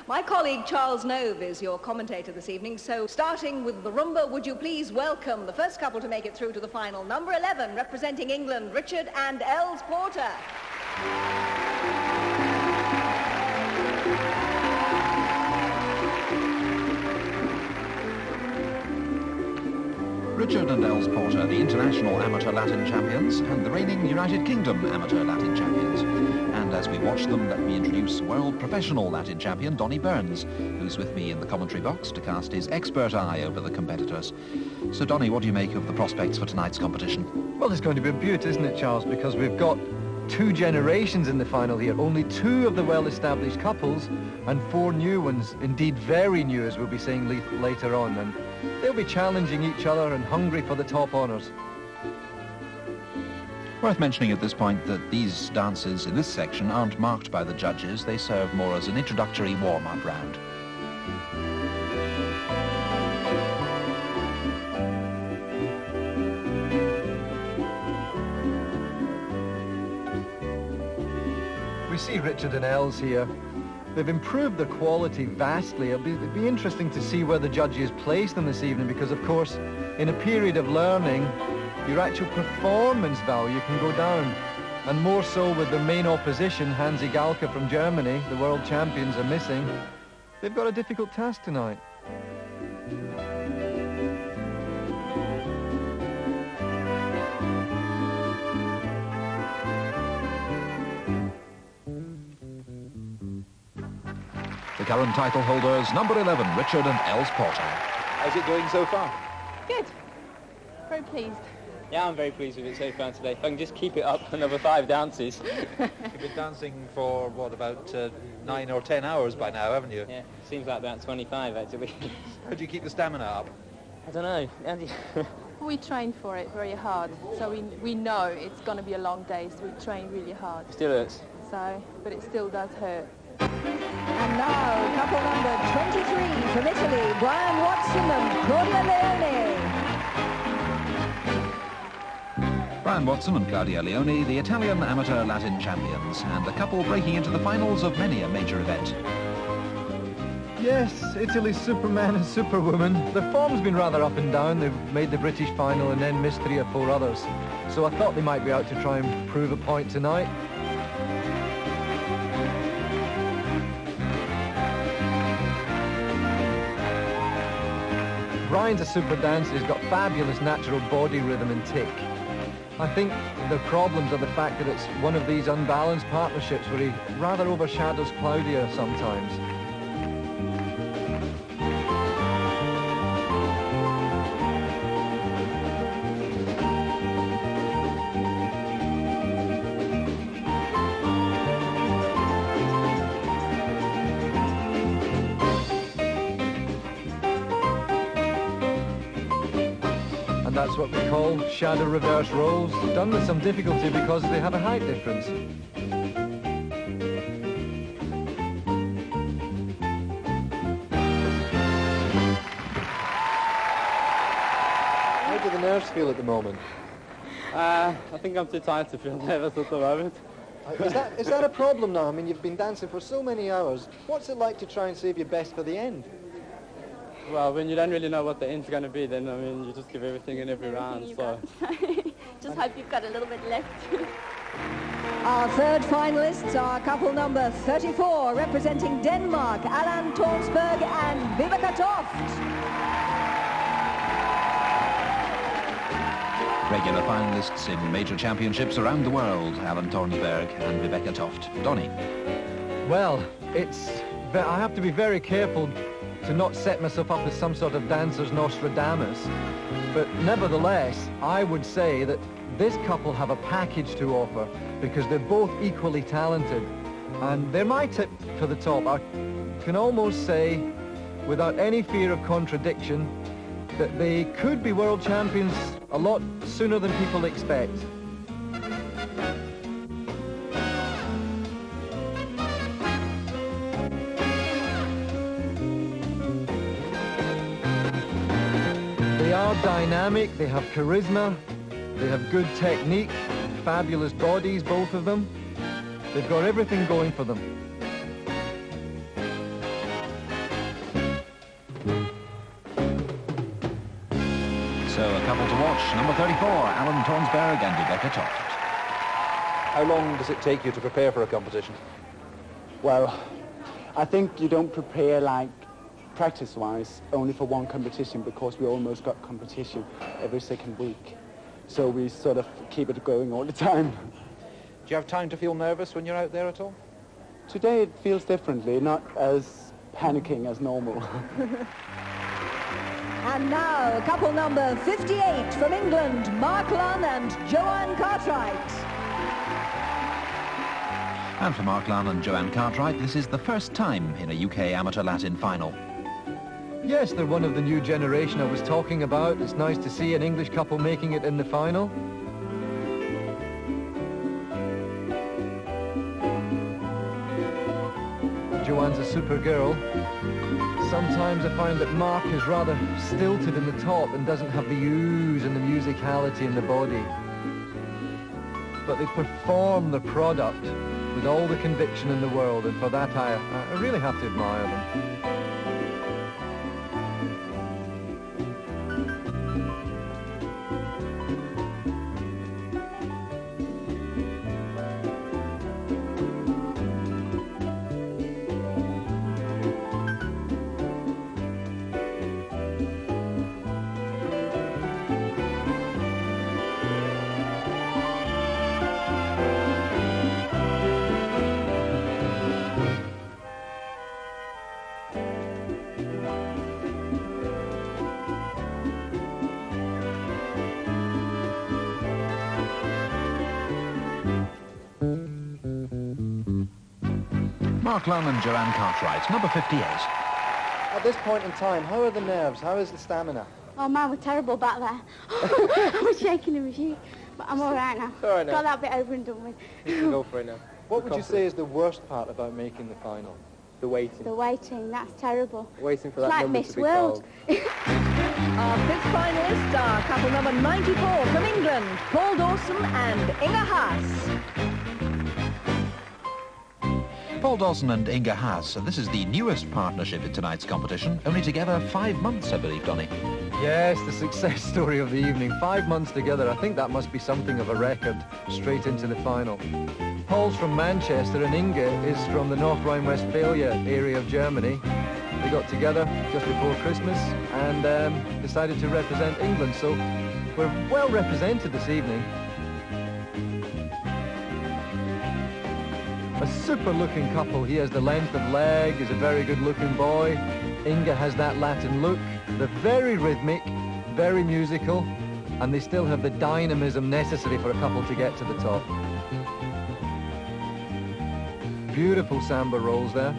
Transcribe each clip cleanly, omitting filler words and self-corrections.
My colleague Charles Nove is your commentator this evening, so starting with the rumba, would you please welcome the first couple to make it through to the final, number 11, representing England, Richard and Els Porter. Richard and Els Porter, the international amateur Latin champions and the reigning United Kingdom amateur Latin champions. And as we watch them, let me introduce world professional Latin champion Donnie Burns, who's with me in the commentary box to cast his expert eye over the competitors. So Donnie, what do you make of the prospects for tonight's competition? Well, it's going to be a beaut, isn't it, Charles? Because we've got two generations in the final here. Only two of the well-established couples and four new ones, indeed very new, as we'll be saying later on. And they'll be challenging each other and hungry for the top honours. Worth mentioning at this point that these dances in this section aren't marked by the judges. They serve more as an introductory warm-up round. We see Richard and Els here. They've improved their quality vastly. It'll be interesting to see where the judges place them this evening, because of course in a period of learning your actual performance value can go down, and more so with their main opposition, Hansi Galka from Germany, the world champions, are missing. They've got a difficult task tonight. The current title holders, number 11, Richard and Els Porter. How's it going so far? Good. Very pleased. Yeah, I'm very pleased with it so far today. If I can just keep it up another 5 dances. You've been dancing for, what, about 9 or 10 hours by now, haven't you? Yeah, seems like about 25, actually. How do you keep the stamina up? I don't know. How do you... We train for it very hard, so we know it's going to be a long day, so we train really hard. It still hurts. So, but it still does hurt. And now, couple number 23 from Italy, Bryan Watson and Claudia Leoni. Bryan Watson and Claudia Leoni, the Italian amateur Latin champions, and the couple breaking into the finals of many a major event. Yes, Italy's Superman and Superwoman. Their form's been rather up and down. They've made the British final and then missed 3 or 4 others. So I thought they might be out to try and prove a point tonight. Bryan's a super dancer. He's got fabulous natural body rhythm and tick. I think the problems are the fact that it's one of these unbalanced partnerships where he rather overshadows Claudia sometimes. That's what we call shadow reverse rolls, done with some difficulty because they have a height difference. How do the nerves feel at the moment? I think I'm too tired to feel nervous at the moment. Is that a problem now? I mean, you've been dancing for so many hours. What's it like to try and save your best for the end? Well, when you don't really know what the end's going to be, then, I mean, you just give everything in every round, so... Just hope you've got a little bit left. Our third finalists are couple number 34, representing Denmark, Allan, Tornsberg and Vibeke Toft. Regular finalists in major championships around the world, Allan Tornsberg and Vibeke Toft. Donnie. Well, I have to be very careful to not set myself up as some sort of dancer's Nostradamus. But nevertheless, I would say that this couple have a package to offer because they're both equally talented. And they're my tip for the top. I can almost say, without any fear of contradiction, that they could be world champions a lot sooner than people expect. They are dynamic, they have charisma, they have good technique, fabulous bodies, both of them. They've got everything going for them. So a couple to watch, number 34, Allan Tornsberg and Vibeke Toft. How long does it take you to prepare for a competition? Well, I think you don't prepare like practice-wise only for one competition, because we almost got competition every second week. So we sort of keep it going all the time. Do you have time to feel nervous when you're out there at all? Today it feels differently, not as panicking as normal. And now, couple number 58 from England, Mark Lunn and Joanne Cartwright. And for Mark Lunn and Joanne Cartwright, this is the first time in a UK Amateur Latin final. Yes, they're one of the new generation I was talking about. It's nice to see an English couple making it in the final. Joanne's a super girl. Sometimes I find that Mark is rather stilted in the top and doesn't have the ooze and the musicality in the body. But they perform the product with all the conviction in the world, and for that I really have to admire them. Mark Lunn and Joanne Cartwright, number 58. At this point in time, how are the nerves? How is the stamina? Oh, man, we're terrible back there. I was shaking the machine, but I'm all right now. All right now. Got that bit over and done with. You can go for it now. What would you say is the worst part about making the final? The waiting. The waiting, that's terrible. Waiting for It's that like number Miss to be World. called. Our fifth finalists are couple number 94 from England, Paul Dawson and Inga Haas. Paul Dawson and Inga Haas, and this is the newest partnership in tonight's competition, only together 5 months, I believe, Donnie. Yes, the success story of the evening. 5 months together. I think that must be something of a record, straight into the final. Paul's from Manchester and Inga is from the North Rhine-Westphalia area of Germany. They got together just before Christmas and decided to represent England, so we're well represented this evening. A super-looking couple. He has the length of leg, is a very good-looking boy. Inga has that Latin look. They're very rhythmic, very musical, and they still have the dynamism necessary for a couple to get to the top. Beautiful samba rolls there.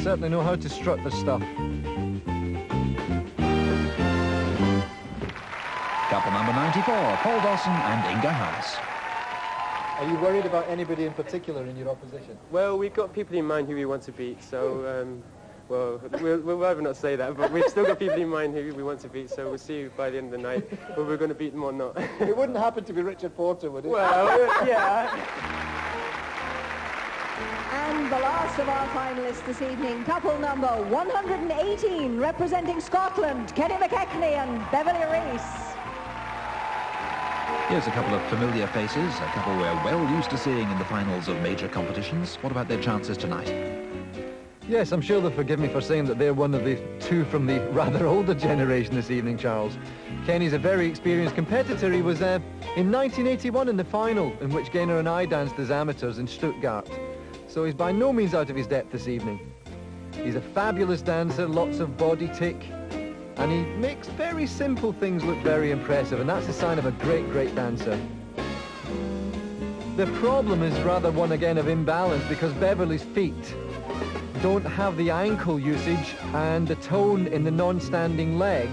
Certainly know how to strut the stuff. Couple number 94, Paul Dawson and Inga Haas. Are you worried about anybody in particular in your opposition? Well, we've got people in mind who we want to beat, so, well, we'll rather not say that, but we've still got people in mind who we want to beat, so we'll see by the end of the night whether we're going to beat them or not. It wouldn't happen to be Richard Porter, would it? Well, yeah. And the last of our finalists this evening, couple number 118, representing Scotland, Kenny McKechnie and Beverly Rees. Here's a couple of familiar faces, a couple we're well used to seeing in the finals of major competitions. What about their chances tonight? Yes, I'm sure they'll forgive me for saying that they're one of the two from the rather older generation this evening, Charles. Kenny's a very experienced competitor. He was in 1981 in the final, in which Gaynor and I danced as amateurs in Stuttgart. So he's by no means out of his depth this evening. He's a fabulous dancer, lots of body tick, and he makes very simple things look very impressive, and that's a sign of a great, great dancer. The problem is rather one again of imbalance, because Beverly's feet don't have the ankle usage and the tone in the non-standing leg,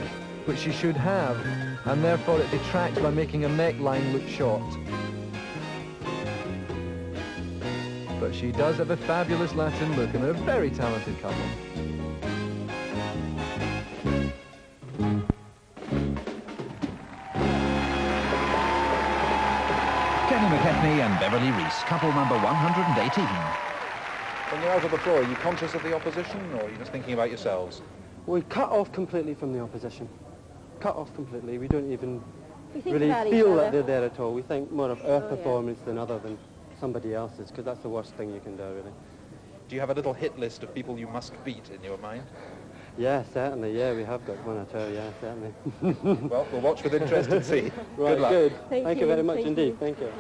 which she should have, and therefore it detracts by making her neckline look short. but she does have a fabulous Latin look and they're a very talented couple. McKechnie and Beverly Rees, couple number 118. When you're out on the floor, are you conscious of the opposition, or are you just thinking about yourselves? We cut off completely from the opposition. Cut off completely. We don't even We really about each feel other. that they're there at all. We think more of our Oh, yeah. performance than other than somebody else's, because that's the worst thing you can do, really. Do you have a little hit list of people you must beat in your mind? Yeah, certainly. Yeah, we have got one or two. Yeah, certainly. Well, we'll watch with interest and see. Right, Good luck. good. Thank Thank you. you very much Thank indeed. you. Thank you.